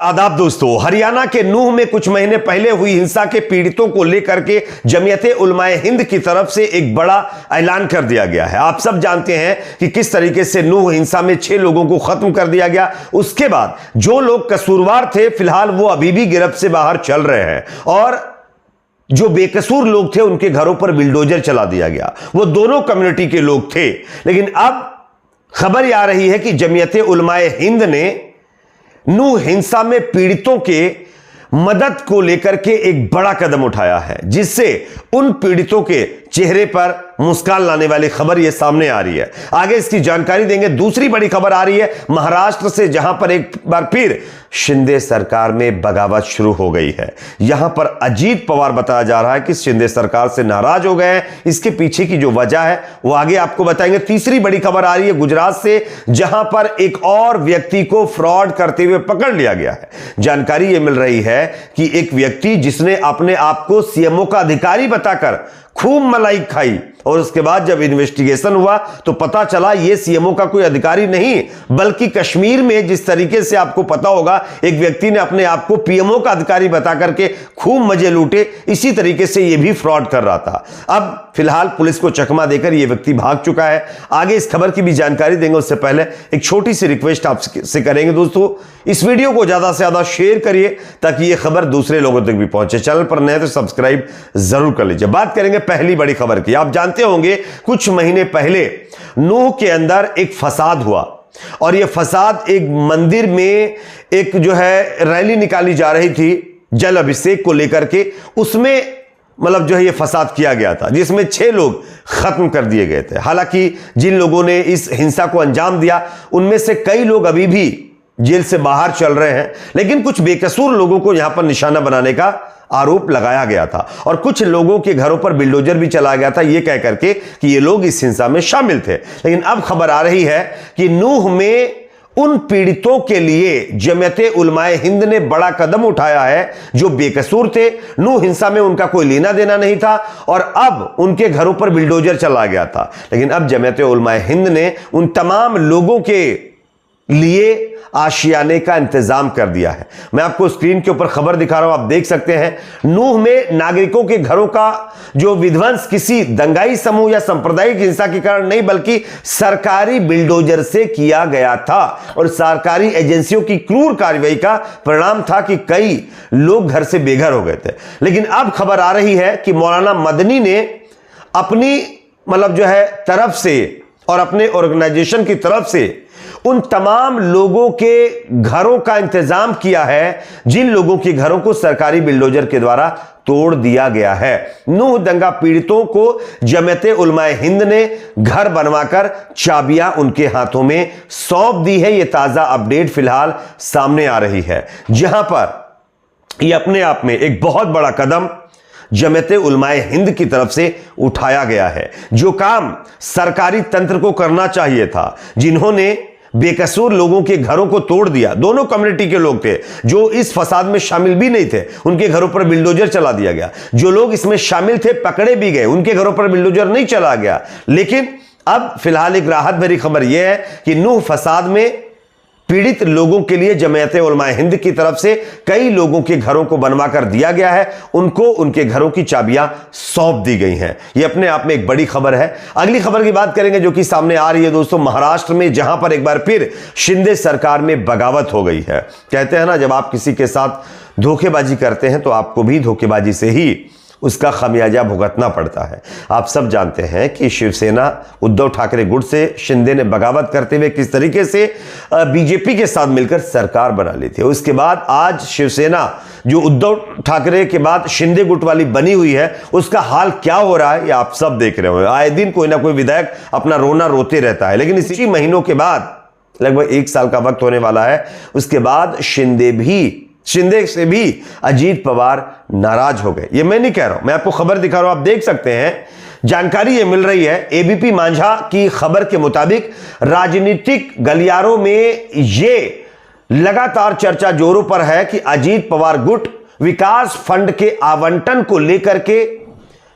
आदाब दोस्तों, हरियाणा के नूह में कुछ महीने पहले हुई हिंसा के पीड़ितों को लेकर के जमीयते उलमाए हिंद की तरफ से एक बड़ा ऐलान कर दिया गया है। आप सब जानते हैं कि किस तरीके से नूह हिंसा में 6 लोगों को खत्म कर दिया गया। उसके बाद जो लोग कसूरवार थे, फिलहाल वो अभी भी गिरफ्त से बाहर चल रहे हैं और जो बेकसूर लोग थे उनके घरों पर बिल्डोजर चला दिया गया। वो दोनों कम्युनिटी के लोग थे। लेकिन अब खबर आ रही है कि जमीयते उलमाए हिंद ने नूह हिंसा में पीड़ितों के मदद को लेकर के एक बड़ा कदम उठाया है, जिससे उन पीड़ितों के चेहरे पर मुस्कान लाने वाली खबर यह सामने आ रही है। आगे इसकी जानकारी देंगे। दूसरी बड़ी खबर आ रही है महाराष्ट्र से, जहां पर एक बार फिर शिंदे सरकार में बगावत शुरू हो गई है। यहां पर अजीत पवार बताया जा रहा है कि शिंदे सरकार से नाराज हो गए हैं। इसके पीछे की जो वजह है वो आगे आपको बताएंगे। तीसरी बड़ी खबर आ रही है गुजरात से, जहां पर एक और व्यक्ति को फ्रॉड करते हुए पकड़ लिया गया है। जानकारी यह मिल रही है कि एक व्यक्ति जिसने अपने आप को सीएमओ का अधिकारी बताकर खूब मलाई खाई और उसके बाद जब इन्वेस्टिगेशन हुआ तो पता चला यह सीएमओ का कोई अधिकारी नहीं, बल्कि कश्मीर में जिस तरीके से आपको पता होगा एक व्यक्ति ने अपने आप को पीएमओ का अधिकारी बता करके खूब मजे लूटे, इसी तरीके से यह भी फ्रॉड कर रहा था। अब फिलहाल पुलिस को चकमा देकर यह व्यक्ति भाग चुका है। आगे इस खबर की भी जानकारी देंगे, उससे पहले एक छोटी सी रिक्वेस्ट आपसे करेंगे दोस्तों, इस वीडियो को ज्यादा से ज्यादा शेयर करिए ताकि यह खबर दूसरे लोगों तक भी पहुंचे। चैनल पर नए तो सब्सक्राइब जरूर कर लीजिए। बात करेंगे पहली बड़ी खबर की। आप जानते होंगे कुछ महीने पहले नूह के अंदर एक फसाद हुआ और यह फसाद एक मंदिर में एक जो है रैली निकाली जा रही थी जल अभिषेक को लेकर के, उसमें मतलब जो है यह फसाद किया गया था, जिसमें 6 लोग खत्म कर दिए गए थे। हालांकि जिन लोगों ने इस हिंसा को अंजाम दिया उनमें से कई लोग अभी भी जेल से बाहर चल रहे हैं, लेकिन कुछ बेकसूर लोगों को यहां पर निशाना बनाने का आरोप लगाया गया था और कुछ लोगों के घरों पर बिल्डोजर भी चला गया था, यह कह करके कि ये लोग इस हिंसा में शामिल थे। लेकिन अब खबर आ रही है कि नूह में उन पीड़ितों के लिए जमीयते उलमाए हिंद ने बड़ा कदम उठाया है जो बेकसूर थे। नूह हिंसा में उनका कोई लेना देना नहीं था और अब उनके घरों पर बिल्डोजर चला गया था। लेकिन अब जमीयते उलमाए हिंद ने उन तमाम लोगों के लिए आशियाने का इंतजाम कर दिया है। मैं आपको स्क्रीन के ऊपर खबर दिखा रहा हूं, आप देख सकते हैं। नूह में नागरिकों के घरों का जो विध्वंस किसी दंगाई समूह या सांप्रदायिक हिंसा के कारण नहीं, बल्कि सरकारी बिल्डोजर से किया गया था और सरकारी एजेंसियों की क्रूर कार्रवाई का परिणाम था कि कई लोग घर से बेघर हो गए थे। लेकिन अब खबर आ रही है कि मौलाना मदनी ने अपनी मतलब जो है तरफ से और अपने ऑर्गेनाइजेशन की तरफ से उन तमाम लोगों के घरों का इंतजाम किया है जिन लोगों के घरों को सरकारी बिल्डोजर के द्वारा तोड़ दिया गया है। नूह दंगा पीड़ितों को जमीयते उलमाए हिंद ने घर बनवाकर चाबियां उनके हाथों में सौंप दी है। यह ताजा अपडेट फिलहाल सामने आ रही है, जहां पर यह अपने आप में एक बहुत बड़ा कदम जमीयते उलमाए हिंद की तरफ से उठाया गया है। जो काम सरकारी तंत्र को करना चाहिए था, जिन्होंने बेकसूर लोगों के घरों को तोड़ दिया, दोनों कम्युनिटी के लोग थे जो इस फसाद में शामिल भी नहीं थे, उनके घरों पर बिल्डोजर चला दिया गया। जो लोग इसमें शामिल थे पकड़े भी गए, उनके घरों पर बिल्डोजर नहीं चला गया। लेकिन अब फिलहाल एक राहत भरी खबर यह है कि नूह फसाद में पीड़ित लोगों के लिए जमीयते उलमाए हिंद की तरफ से कई लोगों के घरों को बनवाकर दिया गया है, उनको उनके घरों की चाबियां सौंप दी गई हैं। यह अपने आप में एक बड़ी खबर है। अगली खबर की बात करेंगे जो कि सामने आ रही है दोस्तों महाराष्ट्र में, जहां पर एक बार फिर शिंदे सरकार में बगावत हो गई है। कहते हैं ना, जब आप किसी के साथ धोखेबाजी करते हैं तो आपको भी धोखेबाजी से ही उसका खमियाजा भुगतना पड़ता है। आप सब जानते हैं कि शिवसेना उद्धव ठाकरे गुट से शिंदे ने बगावत करते हुए किस तरीके से बीजेपी के साथ मिलकर सरकार बना ली थी। उसके बाद आज शिवसेना जो उद्धव ठाकरे के बाद शिंदे गुट वाली बनी हुई है, उसका हाल क्या हो रहा है ये आप सब देख रहे हो। आए दिन कोई ना कोई विधायक अपना रोना रोते रहता है। लेकिन इसी महीनों के बाद लगभग 1 साल का वक्त होने वाला है, उसके बाद शिंदे से भी अजीत पवार नाराज हो गए। ये मैं नहीं कह रहा हूं, मैं आपको खबर दिखा रहा हूं, आप देख सकते हैं। जानकारी ये मिल रही है एबीपी मांझा की खबर के मुताबिक राजनीतिक गलियारों में ये लगातार चर्चा जोरों पर है कि अजीत पवार गुट विकास फंड के आवंटन को लेकर के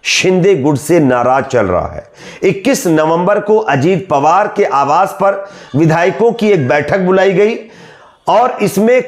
शिंदे गुट से नाराज चल रहा है। 21 नवंबर को अजीत पवार के आवास पर विधायकों की एक बैठक बुलाई गई और इसमें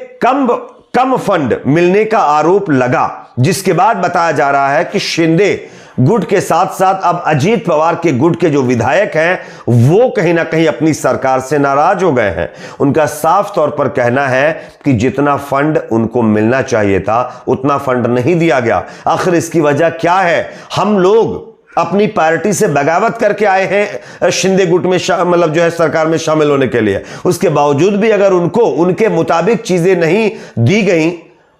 कम फंड मिलने का आरोप लगा, जिसके बाद बताया जा रहा है कि शिंदे गुट के साथ साथ अब अजीत पवार के गुट के जो विधायक हैं वो कहीं ना कहीं अपनी सरकार से नाराज हो गए हैं। उनका साफ तौर पर कहना है कि जितना फंड उनको मिलना चाहिए था उतना फंड नहीं दिया गया। आखिर इसकी वजह क्या है? हम लोग अपनी पार्टी से बगावत करके आए हैं शिंदे गुट में मतलब जो है सरकार में शामिल होने के लिए, उसके बावजूद भी अगर उनको उनके मुताबिक चीजें नहीं दी गई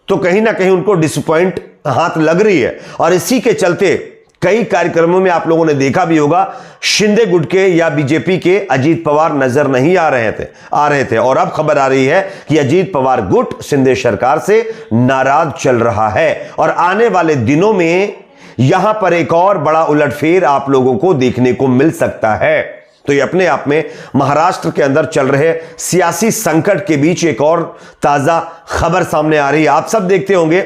तो कहीं ना कहीं उनको डिसअपॉइंट हाथ लग रही है। और इसी के चलते कई कार्यक्रमों में आप लोगों ने देखा भी होगा शिंदे गुट के या बीजेपी के अजीत पवार नजर नहीं आ रहे थे और अब खबर आ रही है कि अजीत पवार गुट शिंदे सरकार से नाराज चल रहा है और आने वाले दिनों में यहां पर एक और बड़ा उलटफेर आप लोगों को देखने को मिल सकता है। तो ये अपने आप में महाराष्ट्र के अंदर चल रहे सियासी संकट के बीच एक और ताजा खबर सामने आ रही है। आप सब देखते होंगे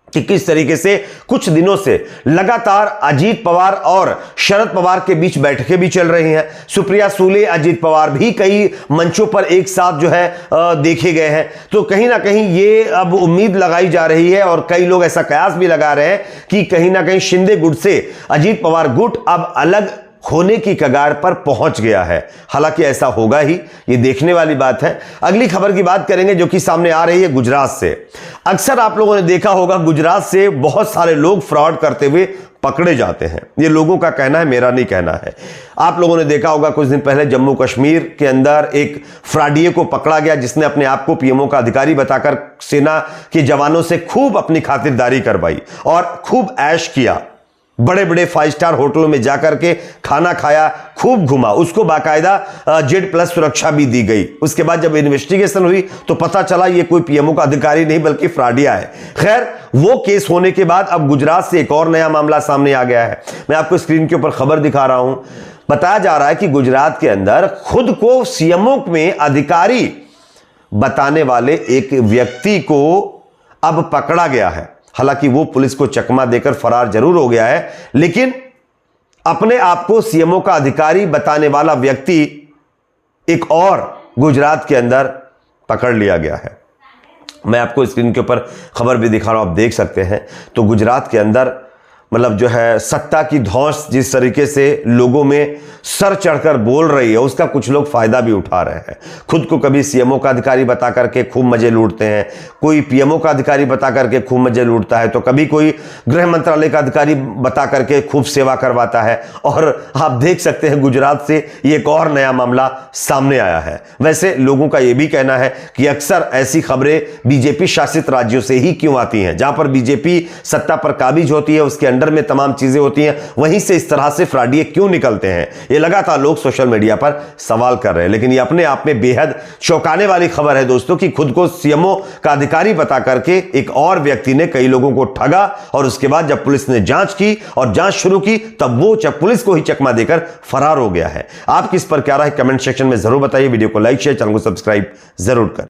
कि किस तरीके से कुछ दिनों से लगातार अजीत पवार और शरद पवार के बीच बैठकें भी चल रही हैं। सुप्रिया सुले, अजीत पवार भी कई मंचों पर एक साथ जो है देखे गए हैं। तो कहीं ना कहीं ये अब उम्मीद लगाई जा रही है और कई लोग ऐसा कयास भी लगा रहे हैं कि कहीं ना कहीं शिंदे गुट से अजीत पवार गुट अब अलग होने की कगार पर पहुंच गया है। हालांकि ऐसा होगा ही, ये देखने वाली बात है। अगली खबर की बात करेंगे जो कि सामने आ रही है गुजरात से। अक्सर आप लोगों ने देखा होगा गुजरात से बहुत सारे लोग फ्रॉड करते हुए पकड़े जाते हैं। ये लोगों का कहना है, मेरा नहीं कहना है। आप लोगों ने देखा होगा कुछ दिन पहले जम्मू कश्मीर के अंदर एक फ्रॉडिये को पकड़ा गया जिसने अपने आप को पीएमओ का अधिकारी बताकर सेना के जवानों से खूब अपनी खातिरदारी करवाई और खूब ऐश किया। बड़े बड़े 5 स्टार होटलों में जाकर के खाना खाया, खूब घुमा, उसको बाकायदा जेड+ सुरक्षा भी दी गई। उसके बाद जब इन्वेस्टिगेशन हुई तो पता चला ये कोई पीएमओ का अधिकारी नहीं बल्कि फ्रॉडिया है। खैर, वो केस होने के बाद अब गुजरात से एक और नया मामला सामने आ गया है। मैं आपको स्क्रीन के ऊपर खबर दिखा रहा हूं। बताया जा रहा है कि गुजरात के अंदर खुद को सीएमओ में अधिकारी बताने वाले एक व्यक्ति को अब पकड़ा गया है। हालांकि वो पुलिस को चकमा देकर फरार जरूर हो गया है, लेकिन अपने आप को सीएमओ का अधिकारी बताने वाला व्यक्ति एक और गुजरात के अंदर पकड़ लिया गया है। मैं आपको स्क्रीन के ऊपर खबर भी दिखा रहा हूं, आप देख सकते हैं। तो गुजरात के अंदर मतलब जो है सत्ता की धौंस जिस तरीके से लोगों में सर चढ़कर बोल रही है उसका कुछ लोग फायदा भी उठा रहे हैं। खुद को कभी सीएमओ का अधिकारी बता करके खूब मजे लूटते हैं, कोई पीएमओ का अधिकारी बता करके खूब मजे लूटता है, तो कभी कोई गृह मंत्रालय का अधिकारी बता करके खूब सेवा करवाता है। और आप देख सकते हैं गुजरात से ये एक और नया मामला सामने आया है। वैसे लोगों का यह भी कहना है कि अक्सर ऐसी खबरें बीजेपी शासित राज्यों से ही क्यों आती हैं, जहां पर बीजेपी सत्ता पर काबिज होती है, उसके अंडर में तमाम चीजें होती हैं, वहीं से इस तरह से फ्रॉडिये क्यों निकलते हैं। ये लगातार लोग सोशल मीडिया पर सवाल कर रहे हैं। लेकिन ये अपने आप में बेहद चौंकाने वाली खबर है दोस्तों कि खुद को सीएमओ का अधिकारी बता करके एक और व्यक्ति ने कई लोगों को ठगा और उसके बाद जब पुलिस ने जांच की और जांच शुरू की तब वो पुलिस को ही चकमा देकर फरार हो गया है। आप किस पर क्या राय है कमेंट सेक्शन में जरूर बताइए। वीडियो को लाइक शेयर, चैनल को सब्सक्राइब जरूर करें।